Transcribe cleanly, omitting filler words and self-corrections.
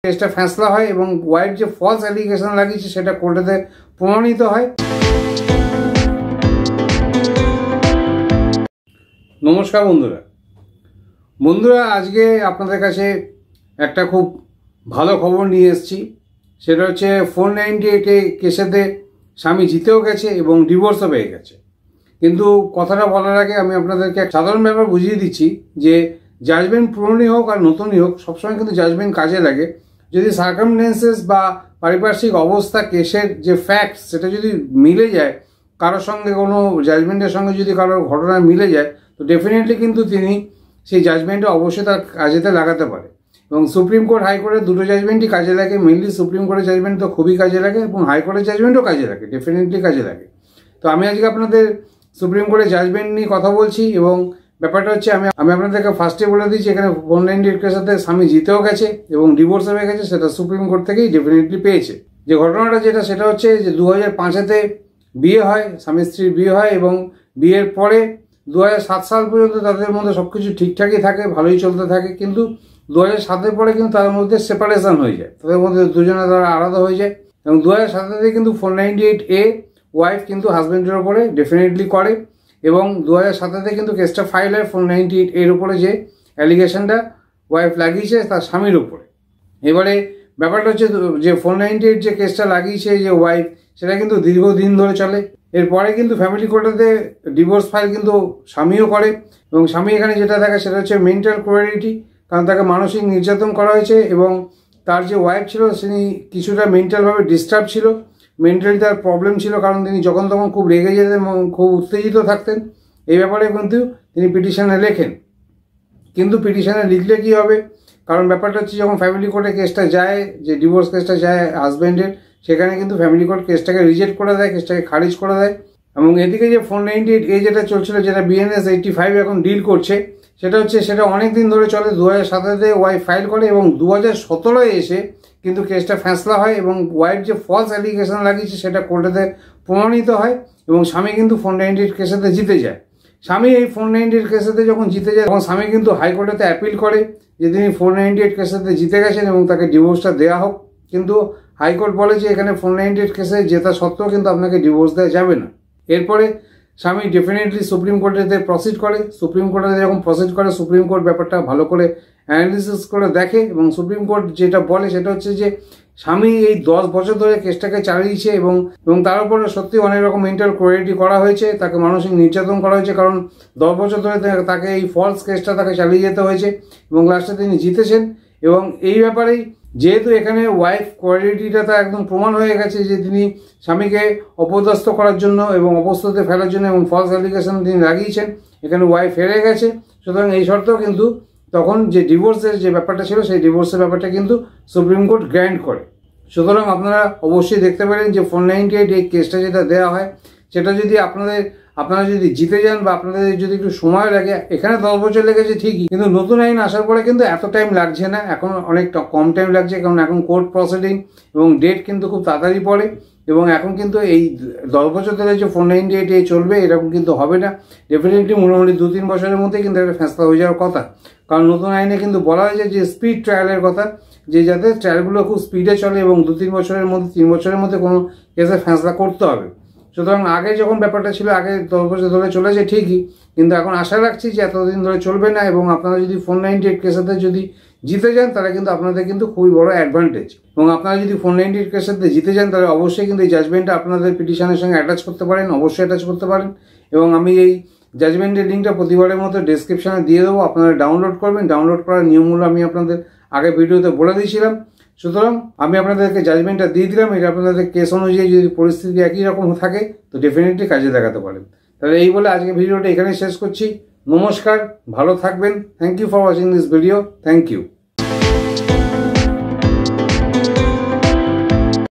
কেসটা ফ্যাসলা হয় এবং ওয়াইফ যে ফলস অ্যালিগেশন লাগিয়েছে সেটা কোর্টেতে প্রমাণিত হয়। নমস্কার বন্ধুরা, আজকে আপনাদের কাছে একটা খুব ভালো খবর নিয়ে এসেছি। সেটা হচ্ছে 498 কেসেতে স্বামী জিতেও গেছে এবং ডিভোর্সও পেয়ে গেছে। কিন্তু কথাটা বলার আগে আমি আপনাদেরকে এক সাধারণ ব্যাপার বুঝিয়ে দিচ্ছি যে জাজমেন্ট পুরনোই হোক আর নতুনই হোক, সবসময় কিন্তু জাজমেন্ট কাজে লাগে। যদি সার্কামস্টেন্সেস বা পারিপার্শ্বিক অবস্থা, কেসের যে ফ্যাক্টস, সেটা যদি মিলে যায়, কারোর সঙ্গে কোনো জাজমেন্টের সঙ্গে যদি কারোর ঘটনা মিলে যায়, তো ডেফিনেটলি কিন্তু তিনি সেই জাজমেন্টটা অবশ্যই তার কাজেতে লাগাতে পারে। এবং সুপ্রিম কোর্ট হাইকোর্টের দুটো জাজমেন্টই কাজে লাগে। মেনলি সুপ্রিম কোর্টের জাজমেন্ট তো খুবই কাজে লাগে এবং হাইকোর্টের জাজমেন্টও কাজে লাগে, ডেফিনেটলি কাজে লাগে। তো আমি আজকে আপনাদের সুপ্রিম কোর্টের জাজমেন্ট নিয়ে কথা বলছি এবং ব্যাপারটা হচ্ছে আমি আপনাদেরকে ফার্স্টে বলে দিচ্ছি, এখানে 498 কেসের সাথে স্বামী জিতেও গেছে এবং ডিভোর্সও হয়ে গেছে, সেটা সুপ্রিম কোর্ট থেকেই ডেফিনেটলি পেয়েছে। যে ঘটনাটা সেটা হচ্ছে যে 2005-এ বিয়ে হয়, স্বামী স্ত্রীর বিয়ে হয় এবং বিয়ের পরে 2007 সাল পর্যন্ত তাদের মধ্যে সবকিছু ঠিকঠাকই থাকে, ভালোই চলতে থাকে। কিন্তু 2007-এর পরে কিন্তু তাদের মধ্যে সেপারেশন হয়ে যায়, তাদের মধ্যে দুজনে তারা আলাদা হয়ে যায় এবং 2007-তে কিন্তু 498A ওয়াইফ কিন্তু হাজব্যান্ডের ওপরে ডেফিনেটলি করে এবং 2007-তে কিন্তু কেসটা ফাইল হয় 498 উপরে যে অ্যালিগেশনটা ওয়াইফ লাগিয়েছে তার স্বামীর উপরে। এবারে ব্যাপারটা হচ্ছে যে 498 যে কেসটা লাগিয়েছে যে ওয়াইফ, সেটা কিন্তু দীর্ঘদিন ধরে চলে। এরপরে কিন্তু ফ্যামিলি কোর্টেতে ডিভোর্স ফাইল কিন্তু স্বামীও করে এবং স্বামী এখানে যেটা থাকে সেটা হচ্ছে মেন্টাল ক্রুয়েলিটি, কারণ তাকে মানসিক নির্যাতন করা হয়েছে এবং তার যে ওয়াইফ ছিল তিনি কিছুটা মেন্টালভাবে ডিস্টার্ব ছিল, মেন্টালি তার প্রবলেম ছিল, কারণ তিনি যখন তখন খুব রেগে যেতেন এবং খুব উত্তেজিত থাকতেন। এই ব্যাপারে কিন্তু তিনি পিটিশনে লেখেন। কিন্তু পিটিশনে লিখলে কি হবে, কারণ ব্যাপারটা হচ্ছে যখন ফ্যামিলি কোর্টে কেসটা যায়, যে ডিভোর্স কেসটা যায় হাজব্যান্ডের, সেখানে কিন্তু ফ্যামিলি কোর্ট কেসটাকে রিজেক্ট করে দেয়, কেসটাকে খারিজ করে দেয়। এবং এদিকে যে 498A যেটা চলছিল, যেটা BNS 85 এখন ডিল করছে, সেটা অনেক দিন ধরে চলে। 2007-তে ওয়াইফ ফাইল করে এবং 2017-এ এসে কিন্তু কেসটা ফ্যাসলা হয় এবং ওয়াইফ যে ফলস অ্যালিগেশন লাগিয়েছে সেটা কোর্টেতে প্রমাণিত হয় এবং স্বামী কিন্তু 498 কেসেতে জিতে যায়। স্বামী এই 498 কেসেতে যখন জিতে যায় তখন স্বামী কিন্তু হাইকোর্টেতে অ্যাপিল করে যে তিনি 498 কেসেতে জিতে গেছেন এবং তাকে ডিভোর্সটা দেওয়া হোক। কিন্তু হাইকোর্ট বলে যে এখানে 498 কেসে জেতা সত্ত্বেও কিন্তু আপনাকে ডিভোর্স দেওয়া যাবে না। এরপরে স্বামী ডেফিনেটলি সুপ্রিম কোর্টেতে প্রসিড করে। সুপ্রিম কোর্টে যখন প্রসিড করে, সুপ্রিম কোর্ট ব্যাপারটা ভালো করে অ্যানালিসিস করে দেখে এবং সুপ্রিম কোর্ট যেটা বলে সেটা হচ্ছে যে স্বামী এই 10 বছর ধরে কেসটাকে চালিয়েছে এবং তার উপরে সত্যি অনেক রকম মেন্টাল ক্রুয়েলিটি করা হয়েছে, তাকে মানসিক নির্যাতন করা হয়েছে, কারণ 10 বছর ধরে তাকে এই ফলস কেসটা তাকে চালিয়ে যেতে হয়েছে এবং লাস্টে তিনি জিতেছেন। এবং এই ব্যাপারেই যেহেতু এখানে ওয়াইফ কোয়ালিটিটা তা একদম প্রমাণ হয়ে গেছে যে তিনি স্বামীকে অপদস্থ করার জন্য এবং অপস্থতে ফেলার জন্য এবং ফলস অ্যালিগেশন তিনি লাগিয়েছেন, এখানে ওয়াইফ হেরে গেছে। সুতরাং এই শর্তেও কিন্তু তখন যে ডিভোর্সের যে ব্যাপারটা ছিল সেই ডিভোর্সের ব্যাপারটা কিন্তু সুপ্রিম কোর্ট গ্র্যান্ট করে। সুতরাং আপনারা অবশ্যই দেখতে পারেন যে 498 এই কেসটা যেটা দেওয়া হয়, সেটা যদি আপনারা যদি জিতে যান বা আপনাদের যদি একটু সময় লাগে, এখানে 10 বছর লেগেছে ঠিকই, কিন্তু নতুন আইন আসার পরে কিন্তু এত টাইম লাগছে না, এখন অনেক কম টাইম লাগছে, কারণ এখন কোর্ট প্রসিডিং এবং ডেট কিন্তু খুব তাড়াতাড়ি পড়ে এবং এখন কিন্তু এই 10 বছর ধরে যে 498 চলবে এরকম কিন্তু হবে না। ডেফিনেটলি মোটামুটি 2-3 বছরের মধ্যে কিন্তু একটা ফ্যাসলা হয়ে যাওয়ার কথা, কারণ নতুন আইনে কিন্তু বলা হয়েছে যে স্পিড ট্রায়ালের কথা, যে যাতে ট্রায়ালগুলো খুব স্পিডে চলে এবং 2-3 বছরের মধ্যে 3 বছরের মধ্যে কোনো কেসে ফ্যাসলা করতে হবে। সুতরাং আগে যখন ব্যাপারটা ছিল, আগে 10 বছর ধরে চলেছে ঠিকই, কিন্তু এখন আশা রাখছি যে এতদিন ধরে চলবে না এবং আপনারা যদি 498 কেসেতে যদি জিতে যান তাহলে কিন্তু আপনাদের কিন্তু খুবই বড় অ্যাডভান্টেজ। এবং আপনারা যদি 498 কেসেতে জিতে যান তাহলে অবশ্যই কিন্তু এই জাজমেন্টটা আপনাদের পিটিশনের সঙ্গে অ্যাটাচ করতে পারেন, অবশ্যই অ্যাটাচ করতে পারেন। এবং আমি এই জাজমেন্টের লিঙ্কটা প্রতিবারের মতো ডেসক্রিপশনে দিয়ে দেবো, আপনারা ডাউনলোড করবেন। ডাউনলোড করার নিয়মগুলো আমি আপনাদের আগে ভিডিওতে বলে দিয়েছিলাম। সুতরাং আমি আপনাদেরকে জাজমেন্টটা দিয়ে দিলাম, এটা আপনাদের কেস অনুযায়ী যদি পরিস্থিতি একই রকম থাকে তো ডেফিনেটলি কাজে দেখাতে পারেন। তাহলে এই বলে আজকে ভিডিওটা এখানে শেষ করছি। নমস্কার, ভালো থাকবেন। Thank you for watching this video. Thank you.